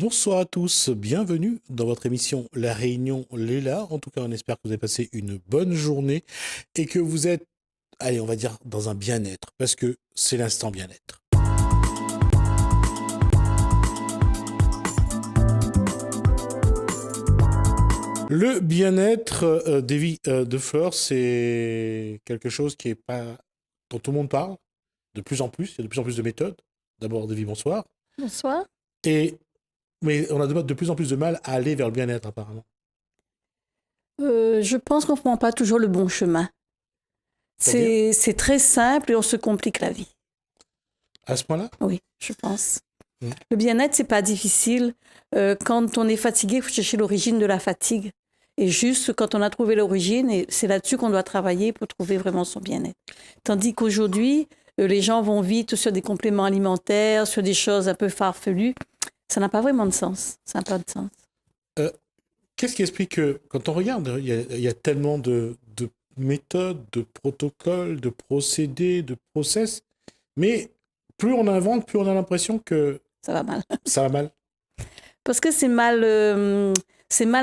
Bonsoir à tous, bienvenue dans votre émission La Réunion Léla. En tout cas, on espère que vous avez passé une bonne journée et que vous êtes, allez, on va dire, dans un bien-être, parce que c'est l'instant bien-être. Le bien-être Davy de Fleur, c'est quelque chose qui est pas dont tout le monde parle de plus en plus. Il y a de plus en plus de méthodes. D'abord, Davy, bonsoir. Bonsoir. Et mais on a de plus en plus de mal à aller vers le bien-être, apparemment. Je pense qu'on ne prend pas toujours le bon chemin. C'est-à-dire, C'est très simple et on se complique la vie. à ce point-là? Oui, je pense. Mm. Le bien-être, c'est pas difficile. Quand on est fatigué, il faut chercher l'origine de la fatigue. Et juste quand on a trouvé l'origine, et c'est là-dessus qu'on doit travailler pour trouver vraiment son bien-être. Tandis qu'aujourd'hui, les gens vont vite sur des compléments alimentaires, sur des choses un peu farfelues. Ça n'a pas vraiment de sens. Ça n'a pas de sens. Euh, Qu'est-ce qui explique que, quand on regarde, il y a tellement de méthodes, de protocoles, de procédés, de process, mais plus on invente, plus on a l'impression que Ça va mal. ça va mal. Parce que c'est mal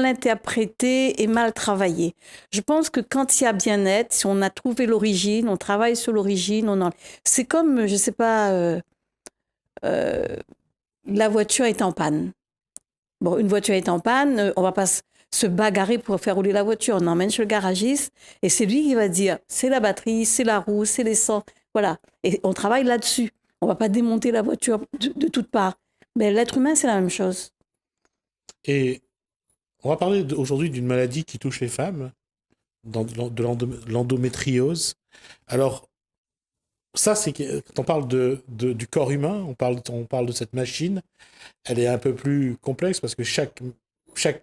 interprété et mal travaillé. Je pense que quand il y a bien-être, si on a trouvé l'origine, on travaille sur l'origine, c'est comme, je ne sais pas, euh, la voiture est en panne. Bon, une voiture est en panne, on ne va pas se bagarrer pour faire rouler la voiture. On emmène chez le garagiste et c'est lui qui va dire, c'est la batterie, c'est la roue, c'est l'essence. Voilà. Et on travaille là-dessus. On ne va pas démonter la voiture de toutes parts. Mais l'être humain, c'est la même chose. Et on va parler aujourd'hui d'une maladie qui touche les femmes, l'endométriose. Alors, ça, quand on parle du corps humain, on parle de cette machine, elle est un peu plus complexe parce que chaque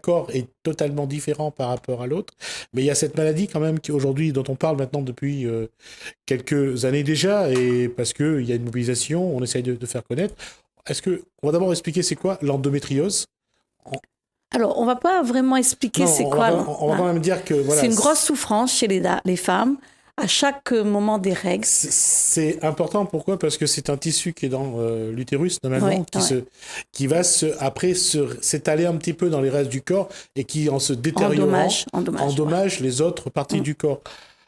corps est totalement différent par rapport à l'autre. Mais il y a cette maladie quand même aujourd'hui dont on parle maintenant depuis quelques années déjà, et parce qu'il y a une mobilisation, on essaye de faire connaître. On va d'abord expliquer c'est quoi l'endométriose? Alors, on ne va pas vraiment expliquer Non, c'est quoi. on va quand même dire que voilà. C'est une grosse souffrance chez les femmes à chaque moment des règles. C'est important, pourquoi? Parce que c'est un tissu qui est dans l'utérus, normalement, Ouais. qui va après s'étaler un petit peu dans les restes du corps et qui, en se détériorant, endommage les autres parties du corps.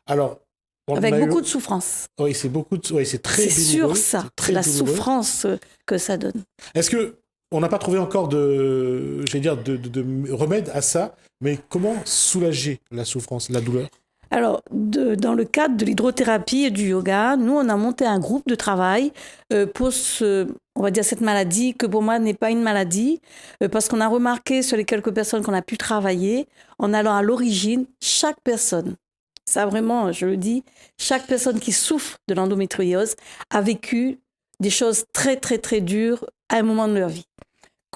Alors, avec beaucoup de souffrance. Oui, c'est très C'est douloureux. sûr, ça. C'est La douloureux. souffrance que ça donne. Est-ce que on n'a pas trouvé encore de remède à ça, mais comment soulager la souffrance, la douleur? Alors, dans le cadre de l'hydrothérapie et du yoga, nous, on a monté un groupe de travail pour on va dire cette maladie, que pour moi n'est pas une maladie, parce qu'on a remarqué sur les quelques personnes qu'on a pu travailler, en allant à l'origine, chaque personne, ça vraiment, je le dis, chaque personne qui souffre de l'endométriose a vécu des choses très, très, très dures à un moment de leur vie.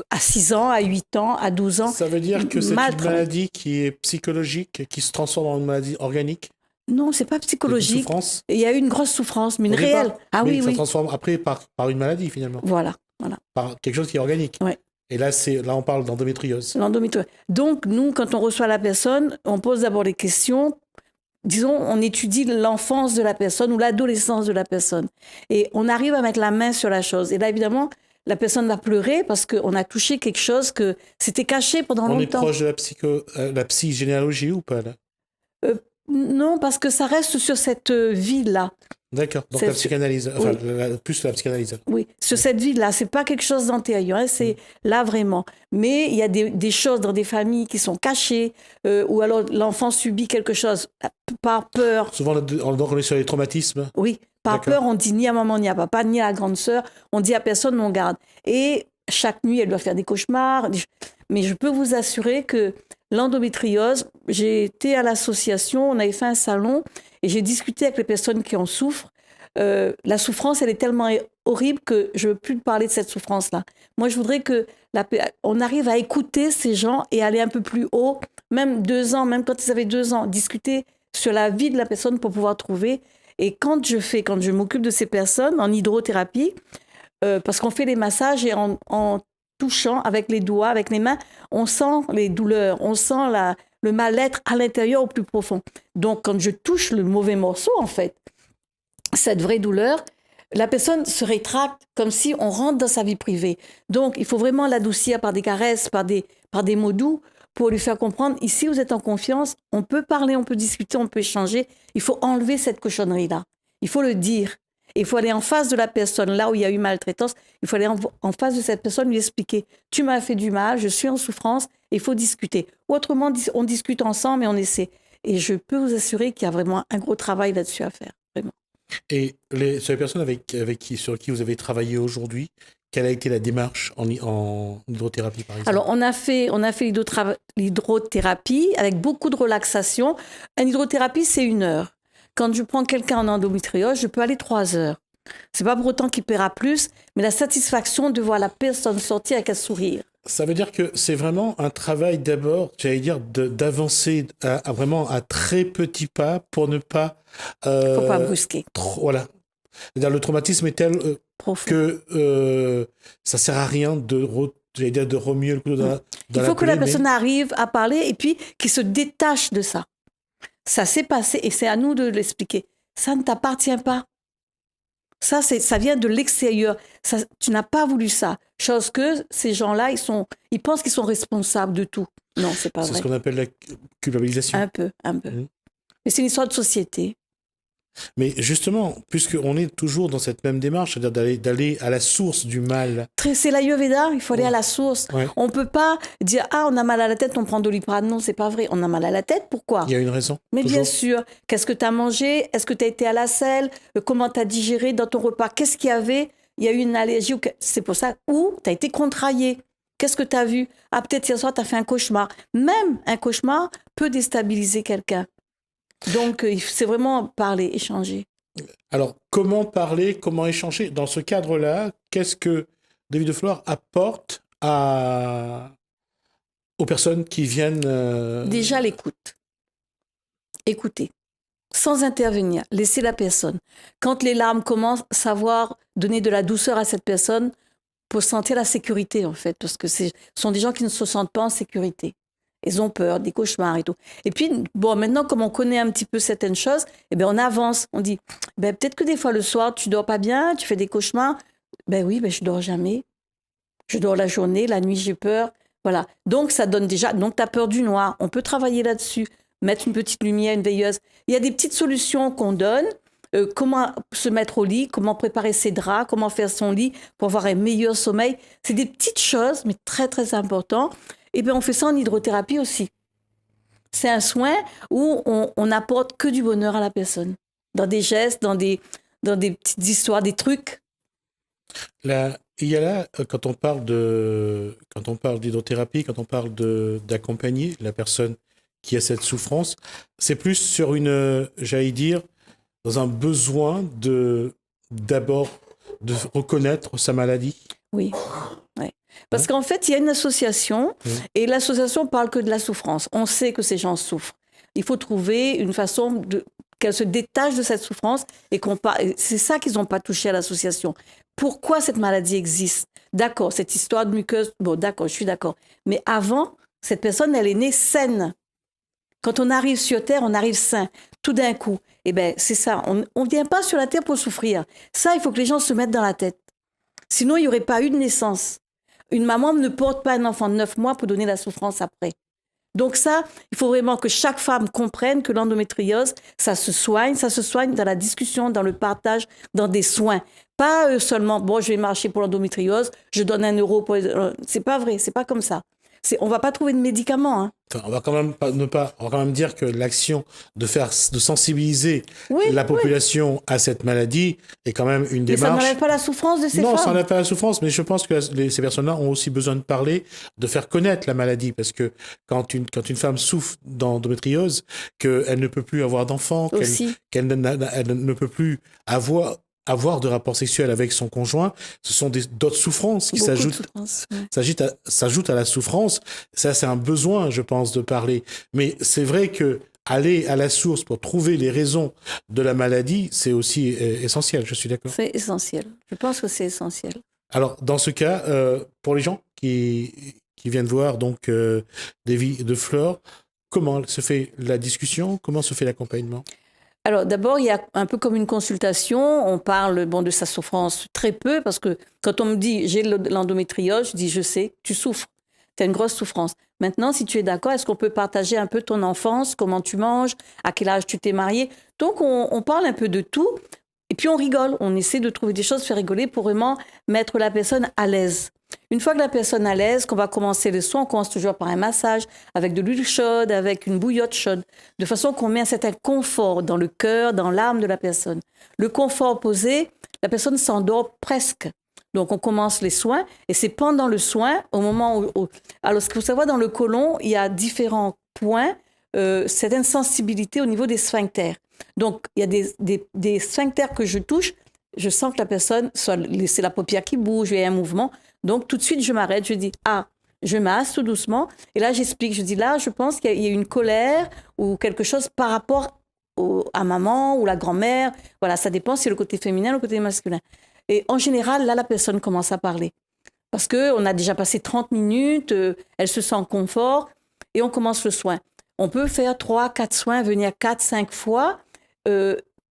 À 6 ans, à 8 ans, à 12 ans. Ça veut dire que c'est une maladie qui est psychologique, qui se transforme en une maladie organique? Non, c'est pas psychologique. Une souffrance? Il y a eu une grosse souffrance, mais une réelle. Ah mais oui, ça se transforme après par une maladie, finalement. Voilà. Par quelque chose qui est organique. Ouais. Et là, on parle d'endométriose. L'endométriose. Donc, nous, quand on reçoit la personne, on pose d'abord les questions. Disons, on étudie l'enfance de la personne ou l'adolescence de la personne. Et on arrive à mettre la main sur la chose. Et là, évidemment, la personne va pleurer parce qu'on a touché quelque chose que c'était caché pendant longtemps. On est proche de la psychogénéalogie ou pas, là? Non, parce que ça reste sur cette vie-là. D'accord, donc la psychanalyse, enfin, oui. Plus la psychanalyse. Oui, sur cette vie-là, c'est pas quelque chose d'antérieur, hein, c'est là vraiment. Mais il y a des choses dans des familles qui sont cachées, ou alors l'enfant subit quelque chose par peur. Souvent, on est sur les traumatismes. Oui, par peur, on dit ni à maman, ni à papa, ni à la grande sœur, on dit à personne, on garde. Et chaque nuit, elle doit faire des cauchemars. Mais je peux vous assurer que l'endométriose, j'ai été à l'association, on avait fait un salon, et j'ai discuté avec les personnes qui en souffrent. La souffrance, elle est tellement horrible que je ne veux plus parler de cette souffrance-là. Moi, je voudrais qu'on arrive à écouter ces gens et aller un peu plus haut, même 2 ans, même quand ils avaient 2 ans, discuter sur la vie de la personne pour pouvoir trouver. Et quand je m'occupe de ces personnes en hydrothérapie, parce qu'on fait les massages et en touchant avec les doigts, avec les mains, on sent les douleurs, on sent le mal-être à l'intérieur au plus profond. Donc, quand je touche le mauvais morceau, en fait, cette vraie douleur, la personne se rétracte comme si on rentre dans sa vie privée. Donc, il faut vraiment l'adoucir par des caresses, par des mots doux, pour lui faire comprendre, ici, vous êtes en confiance, on peut parler, on peut discuter, on peut échanger. Il faut enlever cette cochonnerie-là. Il faut le dire. Il faut aller en face de la personne, là où il y a eu maltraitance. Il faut aller en face de cette personne, lui expliquer, tu m'as fait du mal, je suis en souffrance, il faut discuter. Ou autrement, on discute ensemble et on essaie. Et je peux vous assurer qu'il y a vraiment un gros travail là-dessus à faire, vraiment. Et sur les personnes sur qui vous avez travaillé aujourd'hui, quelle a été la démarche en hydrothérapie, par exemple? Alors, on a fait l'hydrothérapie avec beaucoup de relaxation. Une hydrothérapie, c'est 1 heure. Quand je prends quelqu'un en endométriose, je peux aller 3 heures. C'est pas pour autant qu'il paiera plus, mais la satisfaction de voir la personne sortir avec un sourire. Ça veut dire que c'est vraiment un travail d'abord, j'allais dire, d'avancer vraiment à très petits pas pour ne pas... Faut pas brusquer. Voilà. C'est-à-dire, le traumatisme est tel que ça sert à rien j'allais dire, de remuer le couteau dans la plaie. Il faut que la personne arrive à parler et puis qu'il se détache de ça. Ça s'est passé et c'est à nous de l'expliquer. Ça ne t'appartient pas. Ça vient de l'extérieur. Tu n'as pas voulu ça. Chose que ces gens-là, ils pensent qu'ils sont responsables de tout. Non, c'est pas vrai. C'est ce qu'on appelle la culpabilisation. Un peu. Mais c'est une histoire de société. Mais justement, puisqu'on est toujours dans cette même démarche, c'est-à-dire d'aller à la source du mal. C'est l'Ayurveda, il faut aller à la source. Ouais. On ne peut pas dire « Ah, on a mal à la tête, on prend Doliprane ». Non, c'est pas vrai. On a mal à la tête, pourquoi? Il y a une raison. Mais toujours. bien sûr. Qu'est-ce que tu as mangé? Est-ce que tu as été à la selle? Comment tu as digéré dans ton repas? Qu'est-ce qu'il y avait? Il y a eu une allergie? C'est pour ça. Ou tu as été contrarié. Qu'est-ce que tu as vu? Ah, peut-être hier soir, tu as fait un cauchemar. Même un cauchemar peut déstabiliser quelqu'un. Donc, c'est vraiment parler, échanger. Alors, comment parler, comment échanger? Dans ce cadre-là, qu'est-ce que David de Flore apporte aux personnes qui viennent... Déjà, l'écoute. Écouter. Sans intervenir. Laisser la personne. Quand les larmes commencent, savoir donner de la douceur à cette personne pour sentir la sécurité, en fait. Parce que ce sont des gens qui ne se sentent pas en sécurité. Ils ont peur, des cauchemars et tout. Et puis, bon, maintenant, comme on connaît un petit peu certaines choses, eh bien, on avance. On dit, ben, peut-être que des fois, le soir, tu dors pas bien, tu fais des cauchemars. Ben oui, ben, je dors jamais. Je dors la journée, la nuit, j'ai peur. Voilà. Donc, ça donne déjà... Donc, tu as peur du noir. On peut travailler là-dessus. Mettre une petite lumière, une veilleuse. Il y a des petites solutions qu'on donne. Comment se mettre au lit, comment préparer ses draps, comment faire son lit pour avoir un meilleur sommeil. C'est des petites choses, mais très, très importantes. Et bien, on fait ça en hydrothérapie aussi. C'est un soin où on n'apporte que du bonheur à la personne. Dans des gestes, dans des petites histoires, des trucs. Il y a là, quand on parle d'hydrothérapie, quand on parle d'accompagner la personne qui a cette souffrance, c'est plus sur j'allais dire, dans un besoin d'abord de reconnaître sa maladie. Oui. Ouais. Parce qu'en fait, il y a une association et l'association parle que de la souffrance. On sait que ces gens souffrent. Il faut trouver une façon qu'elle se détache de cette souffrance et c'est ça qu'ils n'ont pas touché à l'association. Pourquoi cette maladie existe? D'accord, cette histoire de muqueuse, bon, d'accord, je suis d'accord. Mais avant, cette personne, elle est née saine. Quand on arrive sur Terre, on arrive sain. Tout d'un coup, eh ben, c'est ça. On ne vient pas sur la Terre pour souffrir. Ça, il faut que les gens se mettent dans la tête. Sinon, il n'y aurait pas eu de naissance. Une maman ne porte pas un enfant de 9 mois pour donner la souffrance après. Donc ça, il faut vraiment que chaque femme comprenne que l'endométriose, ça se soigne dans la discussion, dans le partage, dans des soins. Pas seulement, bon, je vais marcher pour l'endométriose, je donne 1 euro pour... C'est pas vrai, c'est pas comme ça. On va pas trouver de médicaments. Hein. Enfin, on va quand même dire que l'action de sensibiliser la population à cette maladie est quand même une démarche. Mais ça n'enlève pas la souffrance de ces femmes. Non, ça n'enlève pas la souffrance, mais je pense que ces personnes-là ont aussi besoin de parler, de faire connaître la maladie, parce que quand une femme souffre d'endométriose, qu'elle ne peut plus avoir d'enfants, qu'elle ne peut plus avoir de rapport sexuel avec son conjoint, ce sont d'autres souffrances qui s'ajoutent à la souffrance. Ça, c'est un besoin, je pense, de parler. Mais c'est vrai que aller à la source pour trouver les raisons de la maladie, c'est aussi essentiel, je suis d'accord. C'est essentiel. Je pense que c'est essentiel. Alors, dans ce cas, pour les gens qui viennent voir donc David de Flore, comment se fait la discussion? Comment se fait l'accompagnement? Alors d'abord, il y a un peu comme une consultation, on parle de sa souffrance très peu, parce que quand on me dit j'ai l'endométriose, je dis je sais, tu souffres, tu as une grosse souffrance. Maintenant, si tu es d'accord, est-ce qu'on peut partager un peu ton enfance, comment tu manges, à quel âge tu t'es mariée? Donc on parle un peu de tout, et puis on rigole, on essaie de trouver des choses, faire rigoler pour vraiment mettre la personne à l'aise. Une fois que la personne est à l'aise, qu'on va commencer le soin, on commence toujours par un massage, avec de l'huile chaude, avec une bouillotte chaude, de façon qu'on met un certain confort dans le cœur, dans l'âme de la personne. Le confort posé, la personne s'endort presque. Donc on commence les soins, et c'est pendant le soin, au moment où... Alors ce qu'il faut savoir, dans le côlon, il y a différents points, certaines sensibilités au niveau des sphincters. Donc il y a des sphincters que je touche, je sens que la personne, c'est la paupière qui bouge, il y a un mouvement. Donc, tout de suite, je m'arrête, je dis, je masse tout doucement. Et là, j'explique, je dis, là, je pense qu'il y a une colère ou quelque chose par rapport à maman ou la grand-mère. Voilà, ça dépend si c'est le côté féminin ou le côté masculin. Et en général, là, la personne commence à parler. Parce qu'on a déjà passé 30 minutes, elle se sent en confort et on commence le soin. On peut faire 3, 4 soins, venir 4, 5 fois.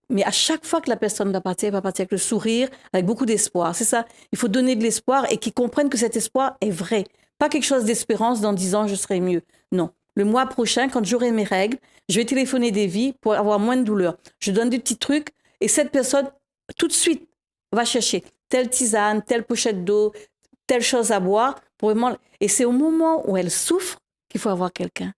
Mais à chaque fois que la personne va partir, elle va partir avec le sourire, avec beaucoup d'espoir. C'est ça. Il faut donner de l'espoir et qu'ils comprennent que cet espoir est vrai. Pas quelque chose d'espérance dans 10 ans, je serai mieux. Non. Le mois prochain, quand j'aurai mes règles, je vais téléphoner des vies pour avoir moins de douleur. Je donne des petits trucs et cette personne, tout de suite, va chercher telle tisane, telle pochette d'eau, telle chose à boire. Pour vraiment... Et c'est au moment où elle souffre qu'il faut avoir quelqu'un.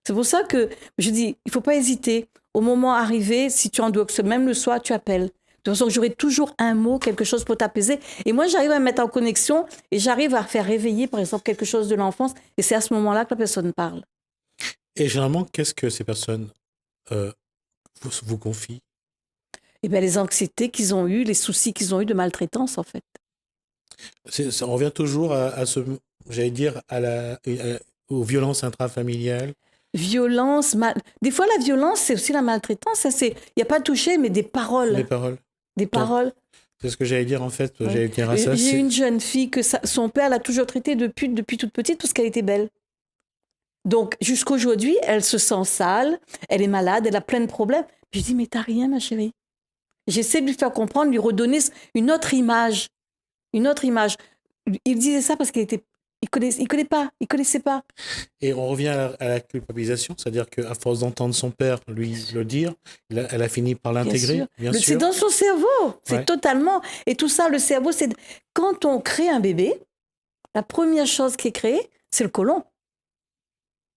C'est pour ça que je dis, il ne faut pas hésiter. Au moment arrivé, si tu endosses même le soir, tu appelles. De toute façon, j'aurai toujours un mot, quelque chose pour t'apaiser. Et moi, j'arrive à me mettre en connexion et j'arrive à faire réveiller, par exemple, quelque chose de l'enfance. Et c'est à ce moment-là que la personne parle. Et généralement, qu'est-ce que ces personnes vous confient? Eh bien, les anxiétés qu'ils ont eues, les soucis qu'ils ont eus de maltraitance, en fait. Ça revient toujours à ce, j'allais dire, aux violences intrafamiliales. Violence, des fois la violence, c'est aussi la maltraitance. Il n'y a pas touché, mais des paroles. Les paroles. Des paroles. C'est ce que j'allais dire en fait. Ouais. J'allais dire à ça. J'ai une jeune fille que son père l'a toujours traitée de pute depuis toute petite parce qu'elle était belle. Donc jusqu'aujourd'hui, elle se sent sale, elle est malade, elle a plein de problèmes. Je dis, mais t'as rien, ma chérie. J'essaie de lui faire comprendre, lui redonner une autre image. Une autre image. Il disait ça parce qu'il était... Il connaissait pas. Et on revient à la culpabilisation, c'est-à-dire qu'à force d'entendre son père lui le dire, elle a fini par l'intégrer, bien sûr. C'est dans son cerveau, c'est totalement. Et tout ça, le cerveau, c'est... Quand on crée un bébé, la première chose qui est créée, c'est le côlon.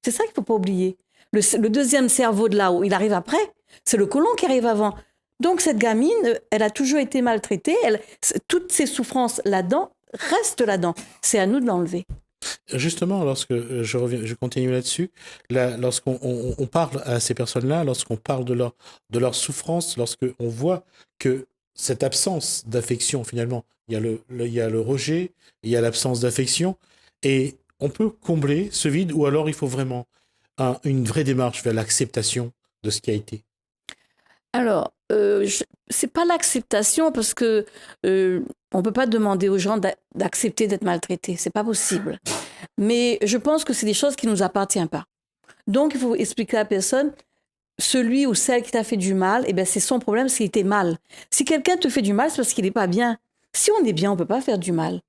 C'est ça qu'il ne faut pas oublier. Le deuxième cerveau de là où il arrive après, c'est le côlon qui arrive avant. Donc cette gamine, elle a toujours été maltraitée, toutes ses souffrances là-dedans restent là-dedans. C'est à nous de l'enlever. Justement, lorsque je continue là-dessus, lorsqu'on parle à ces personnes-là, lorsqu'on parle de leur souffrance, lorsqu'on voit que cette absence d'affection, finalement, il y a le rejet, il y a l'absence d'affection, et on peut combler ce vide, ou alors il faut vraiment une vraie démarche vers l'acceptation de ce qui a été. Alors, c'est pas l'acceptation parce que on peut pas demander aux gens d'accepter d'être maltraités, c'est pas possible. Mais je pense que c'est des choses qui nous appartiennent pas. Donc, il faut expliquer à la personne, celui ou celle qui t'a fait du mal, eh ben c'est son problème s'il était mal. Si quelqu'un te fait du mal, c'est parce qu'il n'est pas bien. Si on est bien, on peut pas faire du mal.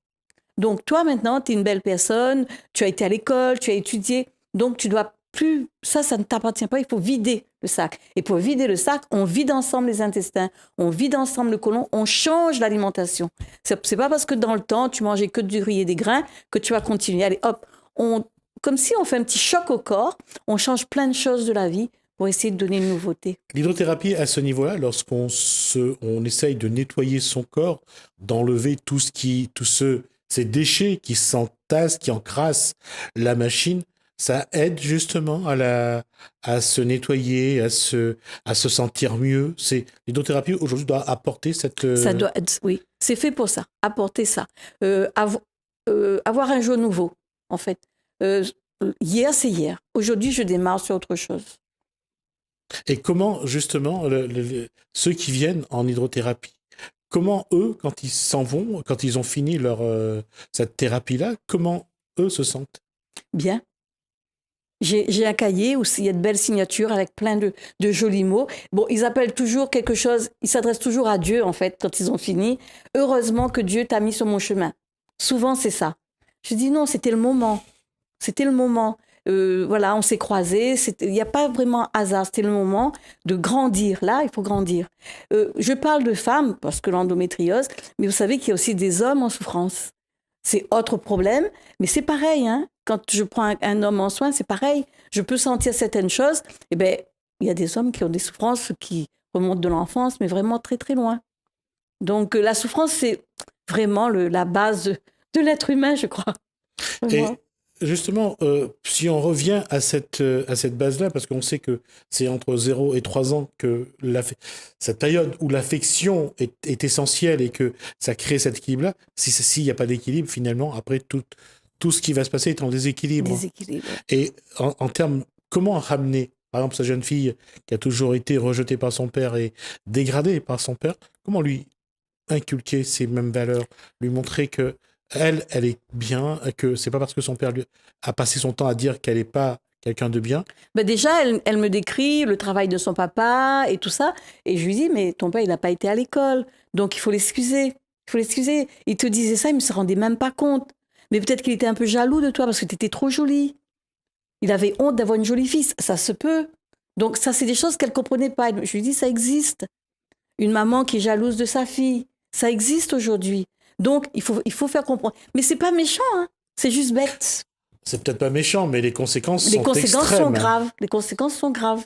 Donc, toi, maintenant, tu es une belle personne, tu as été à l'école, tu as étudié, donc tu dois plus... Ça ne t'appartient pas, il faut vider le sac. Et pour vider le sac, on vide ensemble les intestins, on vide ensemble le côlon, on change l'alimentation. C'est pas parce que dans le temps, tu mangeais que du riz et des grains que tu vas continuer. Allez, hop, comme si on fait un petit choc au corps, on change plein de choses de la vie pour essayer de donner une nouveauté. L'hydrothérapie, à ce niveau-là, lorsqu'on essaye de nettoyer son corps, d'enlever ces déchets qui s'entassent, qui encrassent la machine, ça aide justement à se nettoyer, à se sentir mieux. L'hydrothérapie, aujourd'hui, doit apporter cette... Ça doit être, oui, c'est fait pour ça, apporter ça. Avoir un jour nouveau, en fait. Hier, c'est hier. Aujourd'hui, je démarre sur autre chose. Et comment, justement, ceux qui viennent en hydrothérapie, comment eux, quand ils s'en vont, quand ils ont fini cette thérapie-là, comment eux se sentent? Bien. J'ai un cahier où il y a de belles signatures avec plein de jolis mots. Bon, ils appellent toujours quelque chose, ils s'adressent toujours à Dieu, en fait, quand ils ont fini. Heureusement que Dieu t'a mis sur mon chemin. Souvent, c'est ça. Je dis non, c'était le moment. C'était le moment. Voilà, on s'est croisés. Il n'y a pas vraiment hasard. C'était le moment de grandir. Là, il faut grandir. Je parle de femmes, parce que l'endométriose, mais vous savez qu'il y a aussi des hommes en souffrance. C'est autre problème, mais c'est pareil. Hein. Quand je prends un homme en soin, c'est pareil. Je peux sentir certaines choses. Eh bien, il y a des hommes qui ont des souffrances qui remontent de l'enfance, mais vraiment très, très loin. Donc, la souffrance, c'est vraiment la base de l'être humain, je crois. Et justement, si on revient à cette base-là, parce qu'on sait que c'est entre 0 et 3 ans que cette période où l'affection est essentielle et que ça crée cet équilibre-là, s'il n'y a pas d'équilibre, finalement, après, tout ce qui va se passer est en déséquilibre. Déséquilibre. Et en termes, comment ramener, par exemple, sa jeune fille qui a toujours été rejetée par son père et dégradée par son père, comment lui inculquer ces mêmes valeurs, lui montrer que elle est bien, que c'est pas parce que son père lui a passé son temps à dire qu'elle n'est pas quelqu'un de bien. Ben déjà, elle me décrit le travail de son papa et tout ça. Et je lui dis, mais ton père, il n'a pas été à l'école. Donc, il faut l'excuser. Il faut l'excuser. Il te disait ça, il ne se rendait même pas compte. Mais peut-être qu'il était un peu jaloux de toi parce que tu étais trop jolie. Il avait honte d'avoir une jolie fille. Ça se peut. Donc, ça, c'est des choses qu'elle ne comprenait pas. Je lui dis, ça existe. Une maman qui est jalouse de sa fille. Ça existe aujourd'hui. Donc, il faut faire comprendre. Mais c'est pas méchant, hein. C'est juste bête. C'est peut-être pas méchant, mais les conséquences sont extrêmes. Les conséquences sont graves. Les conséquences sont graves.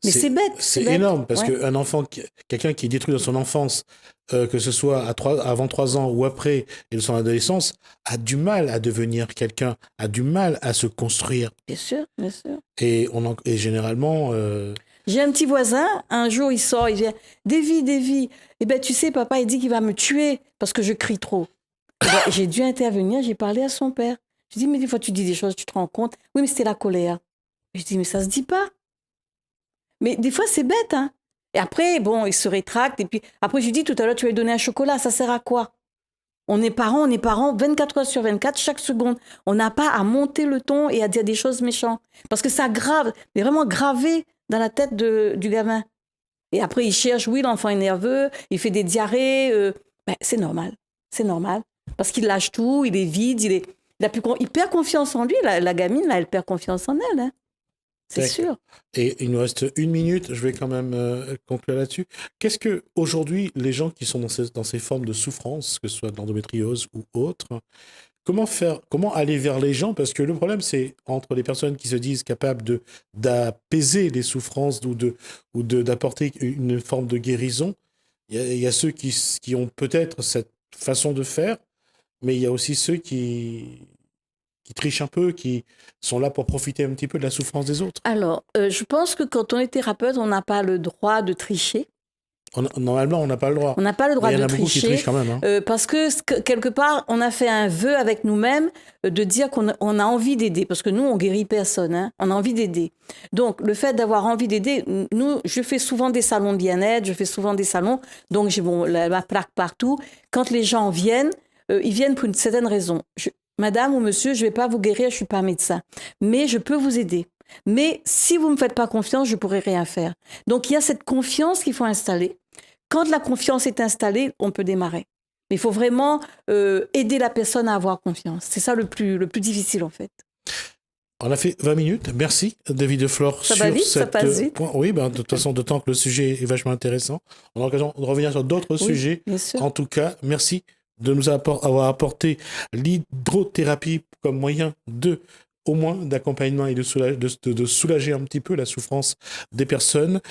Mais c'est bête. C'est énorme, parce qu'un enfant, quelqu'un qui est détruit dans son enfance, que ce soit avant 3 ans ou après, et de son adolescence, a du mal à devenir quelqu'un, a du mal à se construire. Bien sûr, bien sûr. Et généralement... J'ai un petit voisin, un jour il sort, il vient, Davy, eh ben tu sais, papa, il dit qu'il va me tuer parce que je crie trop. Eh ben, j'ai dû intervenir, j'ai parlé à son père. Je dis, mais des fois tu dis des choses, tu te rends compte. Oui, mais c'était la colère. Je dis, mais ça se dit pas. Mais des fois c'est bête, hein. Et après, bon, il se rétracte. Et puis après, je lui dis, tout à l'heure, tu vas lui donner un chocolat, ça sert à quoi? On est parents 24 heures sur 24, chaque seconde. On n'a pas à monter le ton et à dire des choses méchantes. Parce que ça grave, mais vraiment gravé dans la tête du gamin. Et après, il cherche, oui, l'enfant est nerveux, il fait des diarrhées. Ben, c'est normal. Parce qu'il lâche tout, il est vide, il perd confiance en lui. La gamine, là, elle perd confiance en elle. Hein. C'est sûr. Et il nous reste 1 minute, je vais quand même conclure là-dessus. Qu'est-ce que aujourd'hui les gens qui sont dans ces formes de souffrance, que ce soit de l'endométriose ou autre, comment aller vers les gens? Parce que le problème, c'est entre les personnes qui se disent capables d'apaiser les souffrances ou d'apporter une forme de guérison. Il y a ceux qui ont peut-être cette façon de faire, mais il y a aussi ceux qui trichent un peu, qui sont là pour profiter un petit peu de la souffrance des autres. Alors, je pense que quand on est thérapeute, on n'a pas le droit de tricher. Normalement, on n'a pas le droit. On n'a pas le droit de tricher. Il y en a beaucoup qui trichent quand même. Hein. Parce que, quelque part, on a fait un vœu avec nous-mêmes de dire qu'on a envie d'aider. Parce que nous, on guérit personne. Hein. On a envie d'aider. Donc, le fait d'avoir envie d'aider, je fais souvent des salons de bien-être, je fais souvent des salons. Donc, j'ai ma plaque partout. Quand les gens viennent, ils viennent pour une certaine raison. Madame ou monsieur, je ne vais pas vous guérir, je ne suis pas médecin. Mais je peux vous aider. Mais si vous ne me faites pas confiance, je ne pourrai rien faire. Donc, il y a cette confiance qu'il faut installer. Quand la confiance est installée, on peut démarrer. Mais il faut vraiment aider la personne à avoir confiance. C'est ça le plus difficile, en fait. On a fait 20 minutes. Merci, David Deflore. Ça va vite, ça passe vite. Oui, de toute façon, d'autant que le sujet est vachement intéressant. On a l'occasion de revenir sur d'autres sujets. Bien sûr. En tout cas, merci de nous avoir apporté l'hydrothérapie comme moyen au moins d'accompagnement et de soulager un petit peu la souffrance des personnes.